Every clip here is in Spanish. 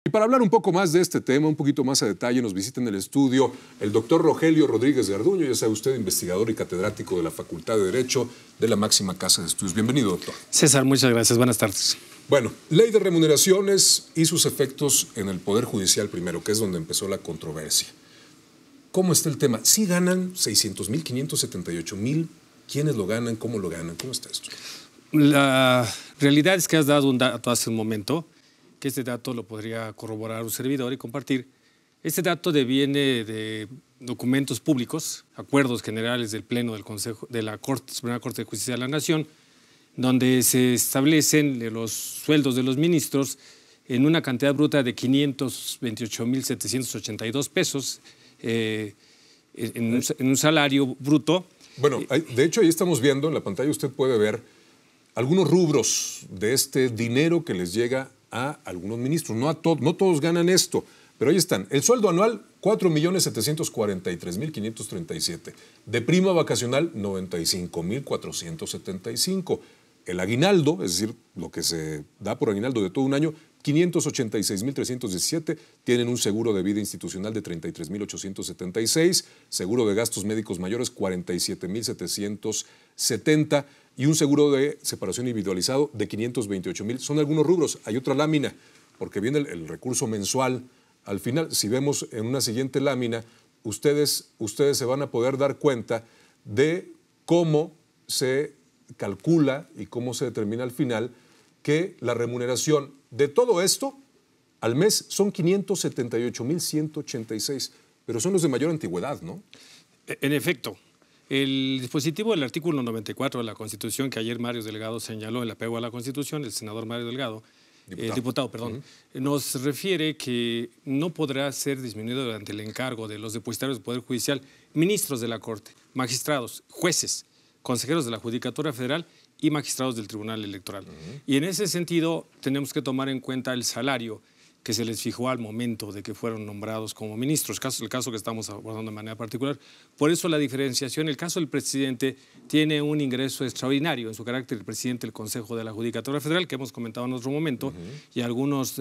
Y para hablar un poco más de este tema, un poquito más a detalle, nos visita en el estudio el doctor Rogelio Rodríguez Garduño, ya sabe usted, investigador y catedrático de la Facultad de Derecho de la máxima casa de estudios. Bienvenido, doctor. César, muchas gracias. Buenas tardes. Bueno, ley de remuneraciones y sus efectos en el Poder Judicial primero, que es donde empezó la controversia. ¿Cómo está el tema? ¿Sí ganan 600,000, 578,000? ¿Quiénes lo ganan? ¿Cómo lo ganan? ¿Cómo está esto? La realidad es que has dado un dato hace un momento, que este dato lo podría corroborar un servidor y compartir. Este dato deviene de documentos públicos, acuerdos generales del Pleno del Consejo de la Suprema Corte de Justicia de la Nación, donde se establecen los sueldos de los ministros en una cantidad bruta de 528,782 pesos en un salario bruto. Bueno, de hecho ahí estamos viendo, en la pantalla usted puede ver algunos rubros de este dinero que les llega a algunos ministros. No todos ganan esto, pero ahí están. El sueldo anual, 4,743,537. De prima vacacional, 95,475. El aguinaldo, es decir, lo que se da por aguinaldo de todo un año, 586,317. Tienen un seguro de vida institucional de 33,876. Seguro de gastos médicos mayores, 47,770. Y un seguro de separación individualizado de 528,000. Son algunos rubros. Hay otra lámina, porque viene el recurso mensual. Al final, si vemos en una siguiente lámina, ustedes se van a poder dar cuenta de cómo se calcula y cómo se determina al final que la remuneración de todo esto al mes son 578,186, pero son los de mayor antigüedad, ¿no? En efecto, el dispositivo del artículo 94 de la Constitución, que ayer Mario Delgado señaló, el apego a la Constitución, el senador Mario Delgado, diputado, nos refiere que no podrá ser disminuido durante el encargo de los depositarios del Poder Judicial, ministros de la Corte, magistrados, jueces, consejeros de la Judicatura Federal y magistrados del Tribunal Electoral. Y en ese sentido tenemos que tomar en cuenta el salario que se les fijó al momento de que fueron nombrados como ministros, el caso que estamos abordando de manera particular. Por eso la diferenciación, el caso del presidente tiene un ingreso extraordinario en su carácter de presidente del Consejo de la Judicatura Federal, que hemos comentado en otro momento, y algunas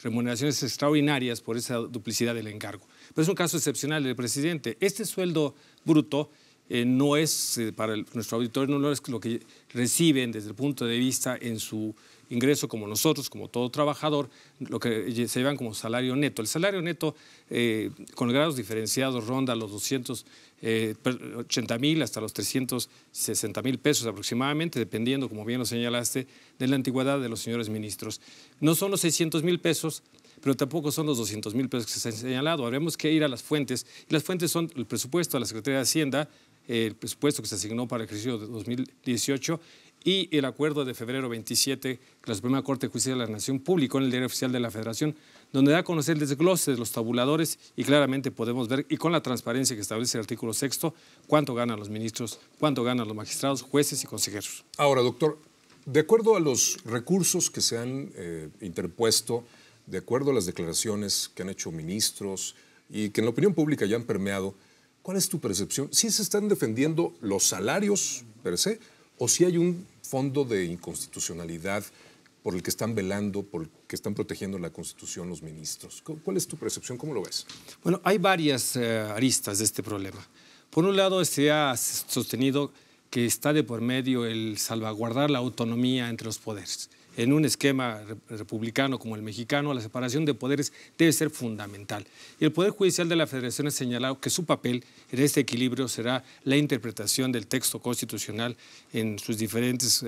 remuneraciones extraordinarias por esa duplicidad del encargo. Pero es un caso excepcional del presidente. Este sueldo bruto no es, para nuestro auditorio, no es lo que reciben desde el punto de vista en su ingreso como nosotros, como todo trabajador, lo que se llevan como salario neto. El salario neto, con grados diferenciados, ronda los 280,000 hasta los 360,000 pesos aproximadamente, dependiendo, como bien lo señalaste, de la antigüedad de los señores ministros. No son los 600,000 pesos, pero tampoco son los 200,000 pesos que se han señalado. Habremos que ir a las fuentes, y las fuentes son el presupuesto de la Secretaría de Hacienda, el presupuesto que se asignó para el ejercicio de 2018 y el acuerdo de febrero 27 que la Suprema Corte de Justicia de la Nación publicó en el Diario Oficial de la Federación, donde da a conocer el desglose de los tabuladores y claramente podemos ver, y con la transparencia que establece el artículo 6º, cuánto ganan los ministros, cuánto ganan los magistrados, jueces y consejeros. Ahora, doctor, de acuerdo a los recursos que se han interpuesto, de acuerdo a las declaraciones que han hecho ministros y que en la opinión pública ya han permeado, ¿cuál es tu percepción? ¿Sí se están defendiendo los salarios per se o si hay un fondo de inconstitucionalidad por el que están velando, por el que están protegiendo la Constitución los ministros? ¿Cuál es tu percepción? ¿Cómo lo ves? Bueno, hay varias aristas de este problema. Por un lado, se ha sostenido que está de por medio el salvaguardar la autonomía entre los poderes. En un esquema republicano como el mexicano, la separación de poderes debe ser fundamental. Y el Poder Judicial de la Federación ha señalado que su papel en este equilibrio será la interpretación del texto constitucional en sus diferentes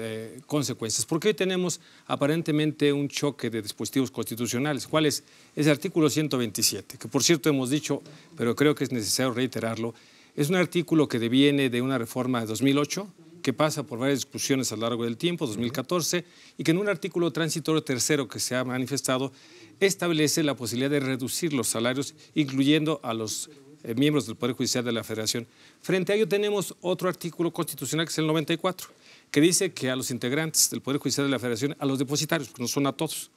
consecuencias. Porque hoy tenemos aparentemente un choque de dispositivos constitucionales. ¿Cuál es? Es el artículo 127, que por cierto hemos dicho, pero creo que es necesario reiterarlo. Es un artículo que deviene de una reforma de 2008, que pasa por varias discusiones a lo largo del tiempo, 2014, y que en un artículo transitorio tercero que se ha manifestado establece la posibilidad de reducir los salarios, incluyendo a los miembros del Poder Judicial de la Federación. Frente a ello tenemos otro artículo constitucional que es el 94, que dice que a los integrantes del Poder Judicial de la Federación, a los depositarios, que no son a todos,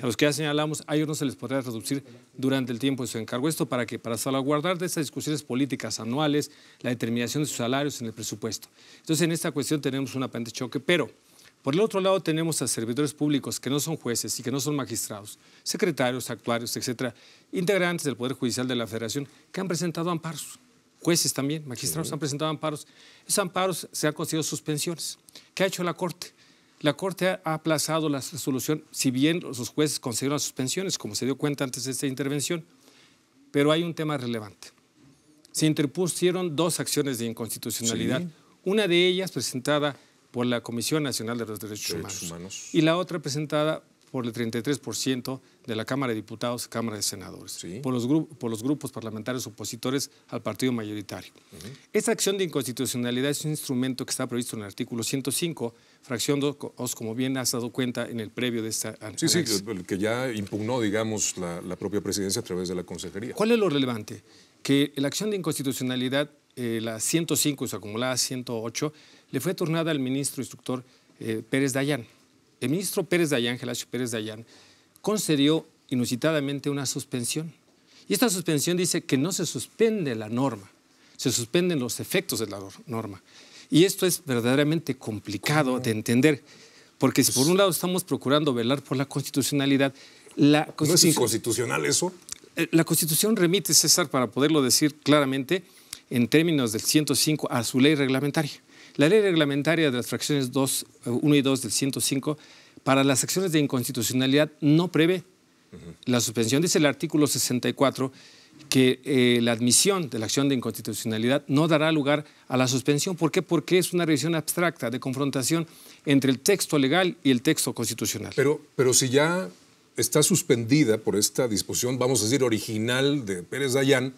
a los que ya señalamos, a ellos no se les podrá reducir durante el tiempo de su encargo. ¿Esto para qué? Para salvaguardar de estas discusiones políticas anuales la determinación de sus salarios en el presupuesto. Entonces, en esta cuestión tenemos un aparente choque, pero Por el otro lado, tenemos a servidores públicos que no son jueces y que no son magistrados, secretarios, actuarios, etcétera, integrantes del Poder Judicial de la Federación que han presentado amparos. Jueces también, magistrados han presentado amparos. Esos amparos se han concedido suspensiones. ¿Qué ha hecho la Corte? La Corte ha aplazado la resolución, si bien los jueces concedieron las suspensiones, como se dio cuenta antes de esta intervención, pero hay un tema relevante. Se interpusieron 2 acciones de inconstitucionalidad, una de ellas presentada por la Comisión Nacional de los Derechos Humanos y la otra presentada por el 33% de la Cámara de Diputados y Cámara de Senadores, por los grupos parlamentarios opositores al partido mayoritario. Esta acción de inconstitucionalidad es un instrumento que está previsto en el artículo 105, fracción 2, como bien has dado cuenta en el previo de esta análisis. Sí, el que ya impugnó, digamos, la propia presidencia a través de la consejería. ¿Cuál es lo relevante? Que la acción de inconstitucionalidad, la 105 y su acumulada 108, le fue turnada al ministro instructor Pérez Dayán. El ministro Pérez Dayán, Gelacio Pérez Dayán, concedió inusitadamente una suspensión. Y esta suspensión dice que no se suspende la norma, se suspenden los efectos de la norma. Y esto es verdaderamente complicado de entender, porque si por un lado estamos procurando velar por la constitucionalidad, ¿no es inconstitucional eso? La Constitución remite, César, para poderlo decir claramente, en términos del 105, a su ley reglamentaria. La ley reglamentaria de las fracciones 1 y 2 del 105, para las acciones de inconstitucionalidad no prevé la suspensión. Dice el artículo 64 que la admisión de la acción de inconstitucionalidad no dará lugar a la suspensión. ¿Por qué? Porque es una revisión abstracta de confrontación entre el texto legal y el texto constitucional. Pero si ya está suspendida por esta disposición, vamos a decir, original de Pérez Dayán,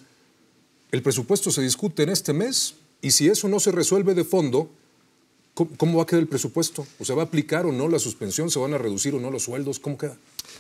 el presupuesto se discute en este mes y si eso no se resuelve de fondo, ¿cómo va a quedar el presupuesto? ¿O se va a aplicar o no la suspensión? ¿Se van a reducir o no los sueldos? ¿Cómo queda?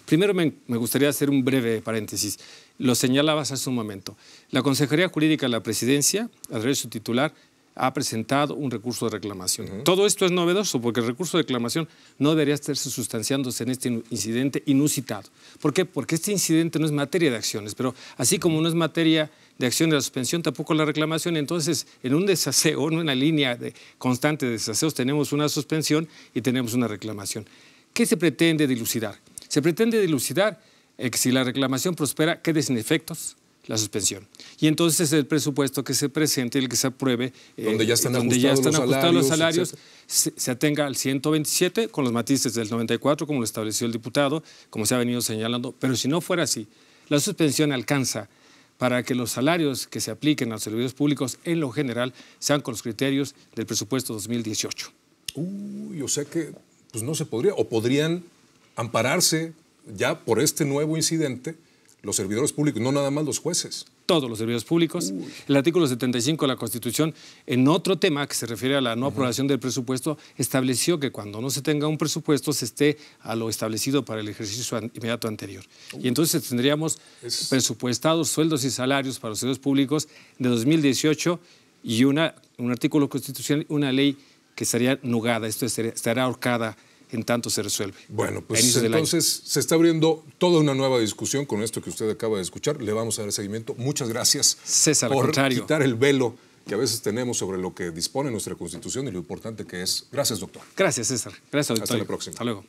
Primero me gustaría hacer un breve paréntesis. Lo señalabas hace un momento. La Consejería Jurídica de la Presidencia, a través de su titular, ha presentado un recurso de reclamación. Todo esto es novedoso porque el recurso de reclamación no debería estarse sustanciándose en este incidente inusitado. ¿Por qué? Porque este incidente no es materia de acciones, pero así como no es materia de acción de la suspensión, tampoco la reclamación. Entonces, en un desaseo, en una línea constante de desaseos, tenemos una suspensión y tenemos una reclamación. ¿Qué se pretende dilucidar? Se pretende dilucidar que si la reclamación prospera, quede sin efectos la suspensión. Y entonces el presupuesto que se presente, el que se apruebe, donde ya están ajustados los salarios, se atenga al 127 con los matices del 94, como lo estableció el diputado, como se ha venido señalando. Pero si no fuera así, la suspensión alcanza para que los salarios que se apliquen a los servidores públicos en lo general sean con los criterios del presupuesto 2018. Yo sé que pues no se podría, o podrían ampararse ya por este nuevo incidente los servidores públicos, no nada más los jueces. Todos los servidores públicos. El artículo 75 de la Constitución, en otro tema que se refiere a la no aprobación del presupuesto, estableció que cuando no se tenga un presupuesto se esté a lo establecido para el ejercicio inmediato anterior. Y entonces tendríamos presupuestados sueldos y salarios para los servidores públicos de 2018 y un artículo constitucional, una ley que estaría nugada, esto estará ahorcada en tanto se resuelve. Bueno, pues entonces se está abriendo toda una nueva discusión con esto que usted acaba de escuchar. Le vamos a dar seguimiento. Muchas gracias, César, por contrario. quitar el velo que a veces tenemos sobre lo que dispone nuestra Constitución y lo importante que es. Gracias, doctor. Gracias, César. Gracias, auditorio. Hasta la próxima. Hasta luego.